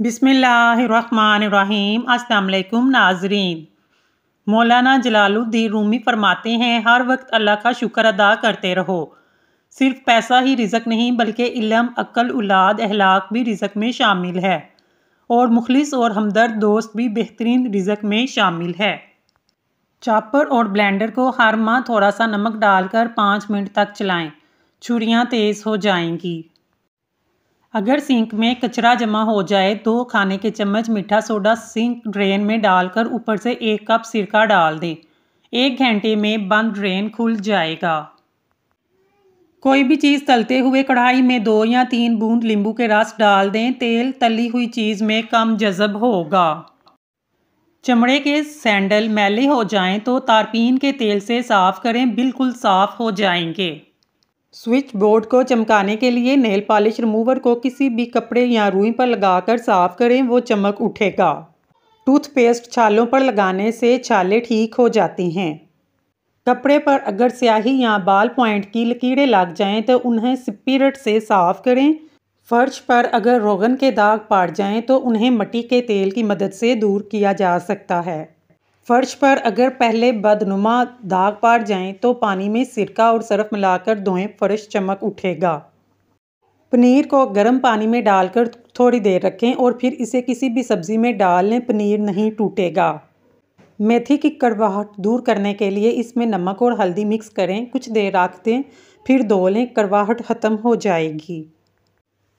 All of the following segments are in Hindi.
बिस्मिल्लाहिर्रहमानिर्रहीम। अस्सलाम वालेकुम नाजरीन। मौलाना जलालुद्दीन रूमी फरमाते हैं, हर वक्त अल्लाह का शुक्र अदा करते रहो। सिर्फ पैसा ही रिज़्क नहीं बल्कि इल्म, अक्ल, औलाद, अहलाक भी रिज़्क में शामिल है और मुखलिस और हमदर्द दोस्त भी बेहतरीन रिज़्क में शामिल है। चॉपर और ब्लेंडर को हर माह थोड़ा सा नमक डालकर 5 मिनट तक चलाएं, छुरियां तेज़ हो जाएंगी। अगर सिंक में कचरा जमा हो जाए तो खाने के चम्मच मीठा सोडा सिंक ड्रेन में डालकर ऊपर से 1 कप सिरका डाल दें। 1 घंटे में बंद ड्रेन खुल जाएगा। कोई भी चीज़ तलते हुए कढ़ाई में 2 या 3 बूंद नींबू के रस डाल दें। तेल तली हुई चीज़ में कम जज़ब होगा। चमड़े के सैंडल मैले हो जाएं तो तारपीन के तेल से साफ़ करें, बिल्कुल साफ़ हो जाएंगे। स्विच बोर्ड को चमकाने के लिए नेल पॉलिश रिमूवर को किसी भी कपड़े या रुई पर लगाकर साफ करें, वो चमक उठेगा। टूथपेस्ट छालों पर लगाने से छाले ठीक हो जाती हैं। कपड़े पर अगर स्याही या बाल पॉइंट की लकीरें लग जाएं तो उन्हें स्पिरिट से साफ करें। फर्श पर अगर रोगन के दाग पड़ जाएं तो उन्हें मिट्टी के तेल की मदद से दूर किया जा सकता है। फर्श पर अगर पहले बदनुमा दाग पड़ जाएं तो पानी में सिरका और सरफ मिलाकर धोएं, फर्श चमक उठेगा। पनीर को गर्म पानी में डालकर थोड़ी देर रखें और फिर इसे किसी भी सब्ज़ी में डाल लें, पनीर नहीं टूटेगा। मेथी की कड़वाहट दूर करने के लिए इसमें नमक और हल्दी मिक्स करें, कुछ देर रख दें, फिर धो लें, कड़वाहट ख़त्म हो जाएगी।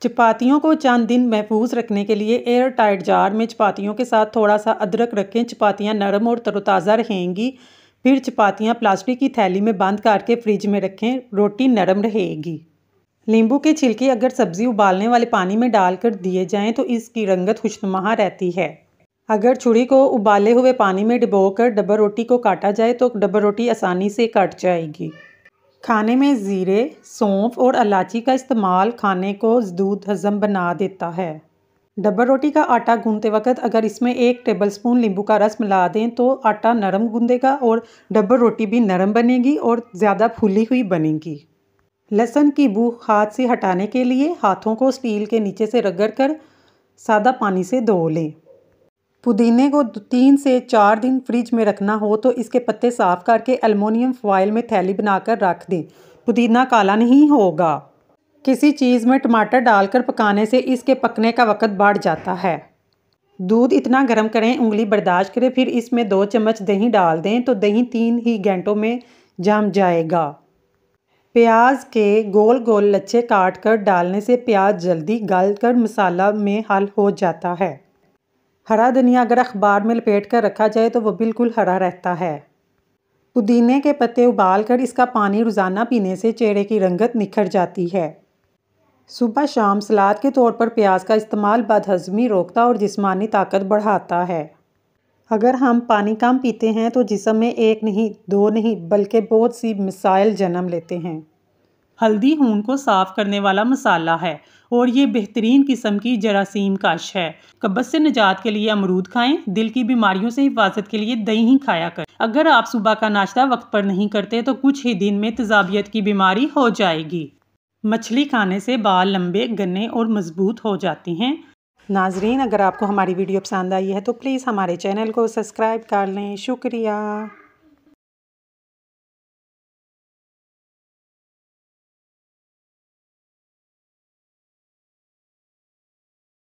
चपातियों को चंद दिन महफूज रखने के लिए एयर टाइट जार में चपातियों के साथ थोड़ा सा अदरक रखें। चपातियाँ नरम और तरोताज़ा रहेंगी। फिर चपातियाँ प्लास्टिक की थैली में बंद करके फ्रिज में रखें, रोटी नरम रहेगी। नींबू के छिलके अगर सब्ज़ी उबालने वाले पानी में डालकर दिए जाएं तो इसकी रंगत खुशनुमा रहती है। अगर छुरी को उबाले हुए पानी में डुबोकर डबर रोटी को काटा जाए तो डबर रोटी आसानी से कट जाएगी। खाने में ज़ीरे, सौंफ और इलायची का इस्तेमाल खाने को जदूद हज़म बना देता है। डबर रोटी का आटा गूंदते वक्त अगर इसमें 1 टेबलस्पून नींबू का रस मिला दें तो आटा नरम गूंदेगा और डबर रोटी भी नरम बनेगी और ज़्यादा फूली हुई बनेगी। लहसुन की बू हाथ से हटाने के लिए हाथों को स्टील के नीचे से रगड़कर सादा पानी से धो लें। पुदीने को 3 से 4 दिन फ्रिज में रखना हो तो इसके पत्ते साफ करके एल्युमिनियम फॉइल में थैली बनाकर रख दें, पुदीना काला नहीं होगा। किसी चीज़ में टमाटर डालकर पकाने से इसके पकने का वक्त बढ़ जाता है। दूध इतना गर्म करें उंगली बर्दाश्त करें, फिर इसमें 2 चम्मच दही डाल दें तो दही 3 ही घंटों में जम जाएगा। प्याज के गोल गोल लच्छे काट कर डालने से प्याज जल्दी गल कर मसाला में हल हो जाता है। हरा धनिया अगर अखबार में लपेट कर रखा जाए तो वह बिल्कुल हरा रहता है। पुदीने के पत्ते उबाल कर इसका पानी रोज़ाना पीने से चेहरे की रंगत निखर जाती है। सुबह शाम सलाद के तौर पर प्याज का इस्तेमाल बदहज़मी रोकता और जिस्मानी ताकत बढ़ाता है। अगर हम पानी कम पीते हैं तो जिस्म में 1 नहीं 2 नहीं बल्कि बहुत सी मसाइल जन्म लेते हैं। हल्दी खून को साफ करने वाला मसाला है और ये बेहतरीन किस्म की जरासीम कश है। कब्ज़ से निजात के लिए अमरूद खाएं, दिल की बीमारियों से हिफाजत के लिए दही खाया करें। अगर आप सुबह का नाश्ता वक्त पर नहीं करते तो कुछ ही दिन में तेज़ाबियत की बीमारी हो जाएगी। मछली खाने से बाल लंबे, घने और मजबूत हो जाते हैं। नाजरीन, अगर आपको हमारी वीडियो पसंद आई है तो प्लीज़ हमारे चैनल को सब्सक्राइब कर लें। शुक्रिया।